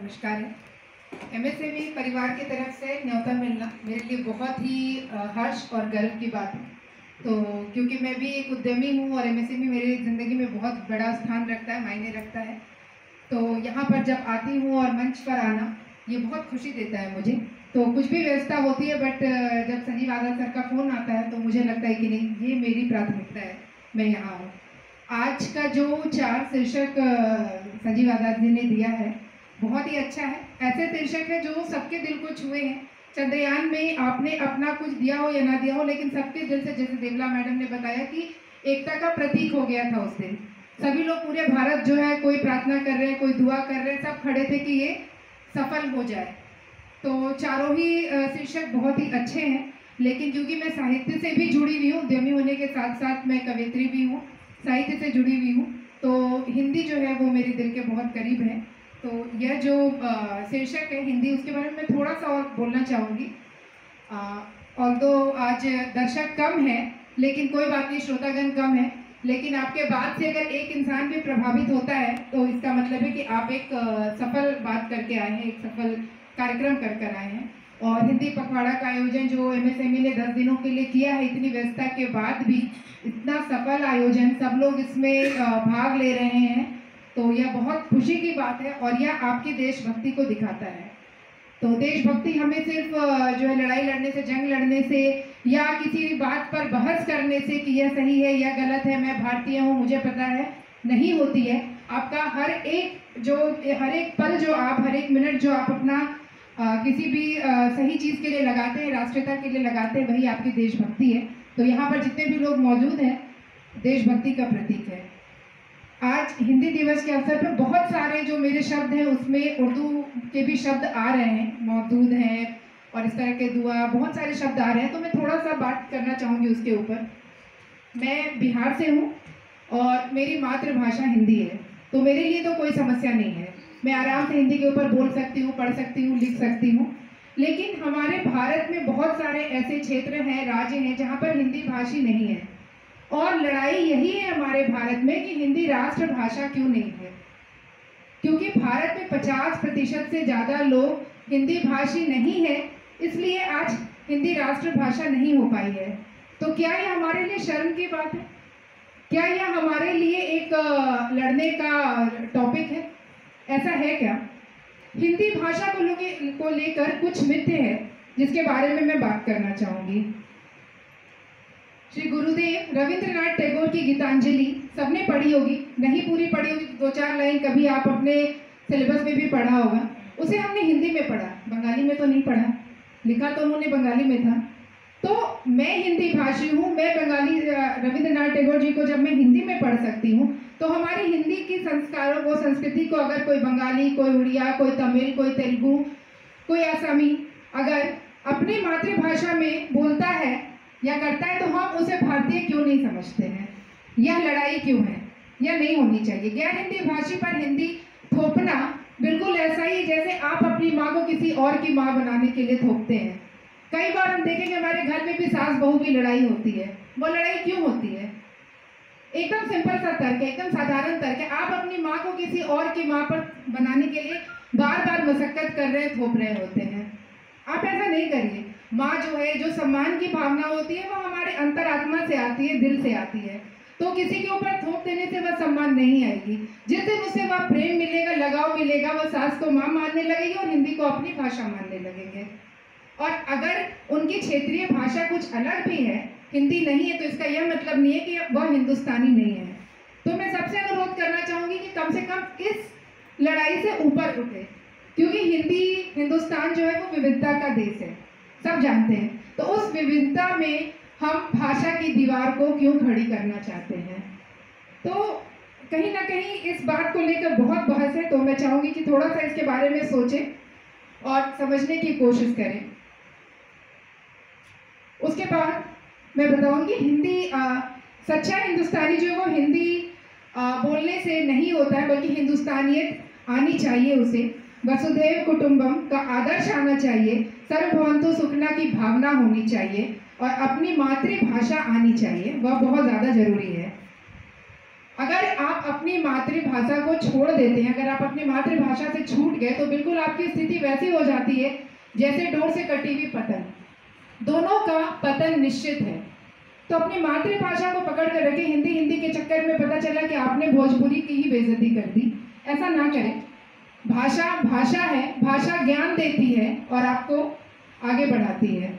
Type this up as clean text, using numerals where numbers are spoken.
नमस्कार है। एमएसएमई परिवार की तरफ से न्योता मिलना मेरे लिए बहुत ही हर्ष और गर्व की बात है। तो क्योंकि मैं भी एक उद्यमी हूँ और एमएसएमई मेरी ज़िंदगी में बहुत बड़ा स्थान रखता है, मायने रखता है। तो यहाँ पर जब आती हूँ और मंच पर आना ये बहुत खुशी देता है मुझे। तो कुछ भी व्यवस्था होती है बट जब संजीव आजाद सर का फ़ोन आता है तो मुझे लगता है कि नहीं, ये मेरी प्राथमिकता है, मैं यहाँ हूँ। आज का जो 4 शीर्षक संजीव आजाद जी ने दिया है बहुत ही अच्छा है। ऐसे शीर्षक है जो सबके दिल को छुए हैं। चंद्रयान में आपने अपना कुछ दिया हो या ना दिया हो, लेकिन सबके दिल से, जैसे देवला मैडम ने बताया कि एकता का प्रतीक हो गया था उस दिन। सभी लोग, पूरे भारत जो है, कोई प्रार्थना कर रहे हैं, कोई दुआ कर रहे हैं, सब खड़े थे कि ये सफल हो जाए। तो चारों ही शीर्षक बहुत ही अच्छे हैं। लेकिन क्योंकि मैं साहित्य से भी जुड़ी हुई हूँ, उद्यमी होने के साथ साथ मैं कवियत्री भी हूँ, साहित्य से जुड़ी हुई हूँ, तो हिंदी जो है वो मेरे दिल के बहुत करीब है। तो यह जो शीर्षक है हिंदी, उसके बारे में मैं थोड़ा सा और बोलना चाहूँगी। ऑल्दो आज दर्शक कम है, लेकिन कोई बात नहीं, श्रोतागण कम है, लेकिन आपके बात से अगर एक इंसान भी प्रभावित होता है तो इसका मतलब है कि आप एक सफल बात करके आए हैं, एक सफल कार्यक्रम कर आए हैं। और हिंदी पखवाड़ा का आयोजन जो एमएसएमई ने 10 दिनों के लिए किया है, इतनी व्यस्तता के बाद भी इतना सफल आयोजन, सब लोग इसमें भाग ले रहे हैं, तो यह बहुत खुशी की बात है और यह आपकी देशभक्ति को दिखाता है। तो देशभक्ति हमें सिर्फ जो है लड़ाई लड़ने से, जंग लड़ने से या किसी बात पर बहस करने से कि यह सही है या गलत है, मैं भारतीय हूँ मुझे पता है, नहीं होती है। आपका हर एक पल जो आप, हर एक मिनट जो आप अपना किसी भी सही चीज़ के लिए लगाते हैं, राष्ट्रीयता के लिए लगाते हैं, वही आपकी देशभक्ति है। तो यहाँ पर जितने भी लोग मौजूद हैं, देशभक्ति का प्रतीक है। आज हिंदी दिवस के अवसर पर बहुत सारे जो मेरे शब्द हैं उसमें उर्दू के भी शब्द आ रहे हैं, मौजूद हैं, और इस तरह के दुआ, बहुत सारे शब्द आ रहे हैं। तो मैं थोड़ा सा बात करना चाहूँगी उसके ऊपर। मैं बिहार से हूँ और मेरी मातृभाषा हिंदी है, तो मेरे लिए तो कोई समस्या नहीं है, मैं आराम से हिंदी के ऊपर बोल सकती हूँ, पढ़ सकती हूँ, लिख सकती हूँ। लेकिन हमारे भारत में बहुत सारे ऐसे क्षेत्र हैं, राज्य हैं, जहाँ पर हिंदी भाषी नहीं है। और लड़ाई यही है हमारे भारत में कि हिंदी राष्ट्रभाषा क्यों नहीं है। क्योंकि भारत में 50% से ज़्यादा लोग हिंदी भाषी नहीं है, इसलिए आज हिंदी राष्ट्रभाषा नहीं हो पाई है। तो क्या यह हमारे लिए शर्म की बात है? क्या यह हमारे लिए एक लड़ने का टॉपिक है? ऐसा है क्या? हिंदी भाषा को लेकर कुछ मिथ्य है जिसके बारे में मैं बात करना चाहूँगी। श्री गुरुदेव रविंद्रनाथ टैगोर की गीतांजलि सबने पढ़ी होगी, नहीं पूरी पढ़ी होगी, 2-4 लाइन कभी आप अपने सिलेबस में भी पढ़ा होगा। उसे हमने हिंदी में पढ़ा, बंगाली में तो नहीं पढ़ा, लिखा तो उन्होंने बंगाली में था। तो मैं हिंदी भाषी हूँ, मैं बंगाली रविंद्रनाथ टैगोर जी को जब मैं हिंदी में पढ़ सकती हूँ, तो हमारी हिंदी की संस्कारों को, संस्कृति को अगर कोई बंगाली, कोई उड़िया, कोई तमिल, कोई तेलुगु, कोई असमी अगर अपनी मातृभाषा में बोलता है या करता है, तो हम उसे भारतीय क्यों नहीं समझते हैं? यह लड़ाई क्यों है? यह नहीं होनी चाहिए। गैर हिंदी भाषी पर हिंदी थोपना बिल्कुल ऐसा ही जैसे आप अपनी माँ को किसी और की माँ बनाने के लिए थोपते हैं। कई बार हम देखेंगे हमारे घर में भी सास बहू की लड़ाई होती है। वो लड़ाई क्यों होती है? एकदम सिंपल सा तर्क है, एकदम साधारण तर्क है। आप अपनी माँ को किसी और की माँ पर बनाने के लिए बार बार मशक्कत कर रहे हैं, थोप रहे होते हैं। आप ऐसा नहीं करिए। माँ जो है, जो सम्मान की भावना होती है, वो हमारे अंतरात्मा से आती है, दिल से आती है। तो किसी के ऊपर थोप देने से वह सम्मान नहीं आएगी। जिस दिन उससे वह प्रेम मिलेगा, लगाव मिलेगा, वह सास को माँ मानने लगेगी और हिंदी को अपनी भाषा मानने लगेंगे। और अगर उनकी क्षेत्रीय भाषा कुछ अलग भी है, हिंदी नहीं है, तो इसका यह मतलब नहीं है कि वह हिंदुस्तानी नहीं है। तो मैं सबसे अनुरोध करना चाहूँगी कि कम से कम इस लड़ाई से ऊपर उठे, क्योंकि हिंदुस्तान जो है वो विविधता का देश है, सब जानते हैं। तो उस विविधता में हम भाषा की दीवार को क्यों खड़ी करना चाहते हैं? तो कहीं ना कहीं इस बात को लेकर बहुत बहस है। तो मैं चाहूँगी कि थोड़ा सा इसके बारे में सोचें और समझने की कोशिश करें। उसके बाद मैं बताऊँगी हिंदी, सच्चा हिंदुस्तानी जो है वो हिंदी बोलने से नहीं होता है, बल्कि हिंदुस्तानियत आनी चाहिए उसे। वसुधैव कुटुंबम का आदर्श आना चाहिए, सर्वभवन्तु सुखना की भावना होनी चाहिए और अपनी मातृभाषा आनी चाहिए, वह बहुत ज़्यादा जरूरी है। अगर आप अपनी मातृभाषा को छोड़ देते हैं, अगर आप अपनी मातृभाषा से छूट गए, तो बिल्कुल आपकी स्थिति वैसी हो जाती है जैसे डोर से कटी हुई पतंग। दोनों का पतन निश्चित है। तो अपनी मातृभाषा को पकड़ कर रखें। हिंदी हिंदी के चक्कर में पता चला कि आपने भोजपुरी की ही बेइज्जती कर दी। ऐसा ना करें। भाषा भाषा है, भाषा ज्ञान देती है और आपको आगे बढ़ाती है।